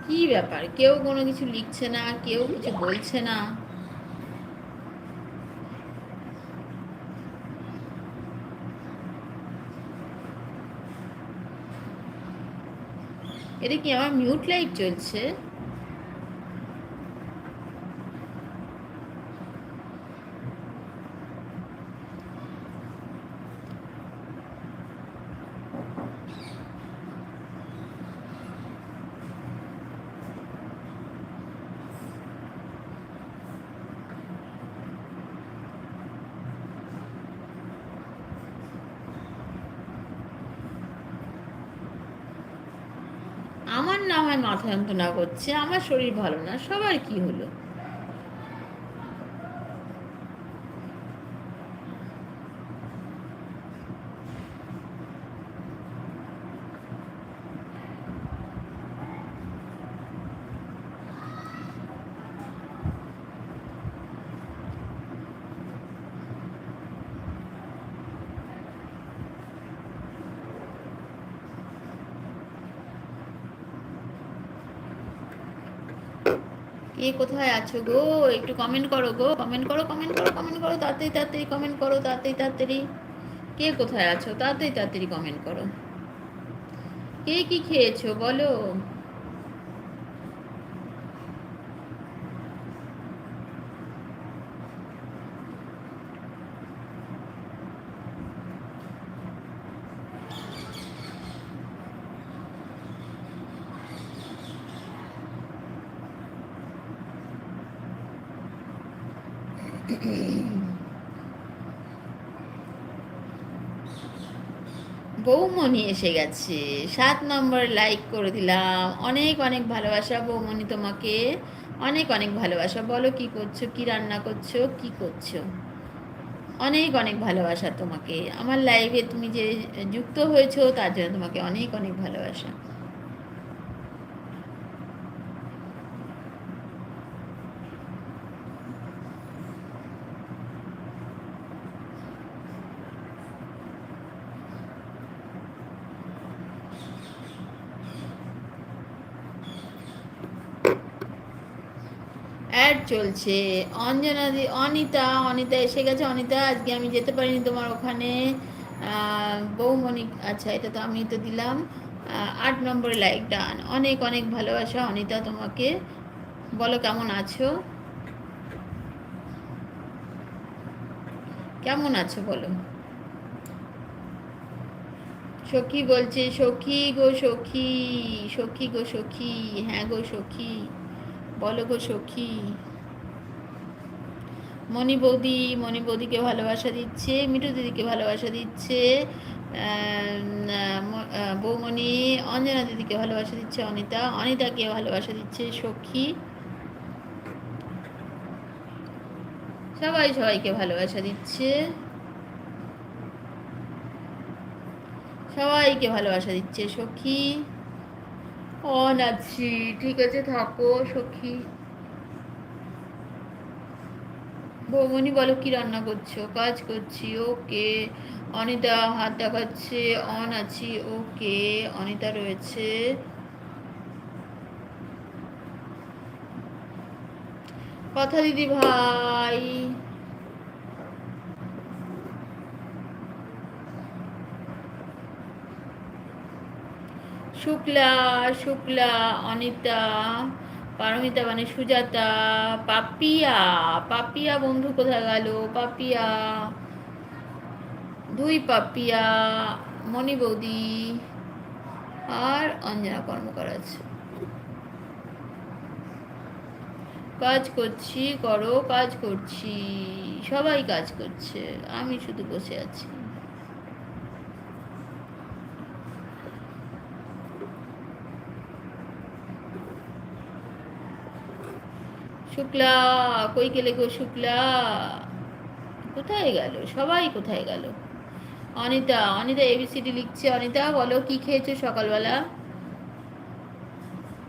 কি ব্যাপার, কেউ কোনো কিছু লিখছে না, কেউ কিছু বলছে না। এটা কি আমার মিউট লাইট চলছে? আমার না হয় মাথা যন্ত্রণা করছে, আমার শরীর ভালো না, সবার কি হলো? কে কোথায় আছো গো? একটু কমেন্ট করো গো, কমেন্ট করো, কমেন্ট করো, কমেন্ট করো, তাড়াতাড়ি তাড়াতাড়ি কমেন্ট করো, তাড়াতাড়ি তাড়াতাড়ি। কে কোথায় আছো? তাড়াতাড়ি তাড়াতাড়ি কমেন্ট করো। কে কি খেয়েছো বলো? বৌমণি এসে গেছে, 7 নম্বর লাইক করে দিলাম। অনেক অনেক ভালোবাসা বৌমণি তোমাকে, অনেক অনেক ভালোবাসা। বলো কি করছো, কি রান্না করছো, কি করছো? অনেক অনেক ভালোবাসা তোমাকে। আমার লাইভে তুমি যে যুক্ত হয়েছো তার জন্য তোমাকে অনেক অনেক ভালোবাসা। অ্যাড চলছে। অনিতা, অনিতা এসে গেছে। অনিতা, আজকে আমি যেতে পারিনি তোমার ওখানে। বৌমণি, আচ্ছা এটা তো আমি তো দিলাম। 8 নম্বরে লাইক ডান। অনেক অনেক ভালোবাসা অনিতা তোমাকে। বলো কেমন আছো, কেমন আছো বলো। সখী বলছে, সখী গো সখী, সখী গো সখী, হ্যাঁ গো সখী, বলো গো সখী। মণি বৌদি, মণি বৌদিকে ভালোবাসা দিচ্ছে, মিঠু দিদিকে ভালোবাসা দিচ্ছে, বৌমণি, অঞ্জনা দিদিকে ভালোবাসা দিচ্ছে, অনিতা, অনিতাকে ভালোবাসা দিচ্ছে সখী। সবাই সবাইকে ভালোবাসা দিচ্ছে, সবাইকে ভালোবাসা দিচ্ছে সখী। অন আছি, ঠিক আছে থাকো সখী। বৌমনি বলো কি রান্না করছো? কাজ করছি, ওকে। অনিতা হাত দেখাচ্ছে, অন আছি, ওকে। অনিতা রয়েছে। কথা দিদি ভাই। শুক্লা, শুক্লা, অনিতা, পারমিতা মানে সুজাতা, পাপিয়া, পাপিয়া বন্ধু কোথায় গেল? পাপিয়া, দুই পাপিয়া, মণি বৌদি আর অঞ্জনা কর্মকার আছে। কাজ করছি, করো, কাজ করছি, সবাই কাজ করছে, আমি শুধু বসে আছি। শুক্লা, কই গেলে গো শুক্লা? কোথায় গেল সবাই, কোথায় গেল? অনিতা, অনিতা এবিসিডি লিখছে। অনিতা বলো কি খেয়েছো সকালবেলা?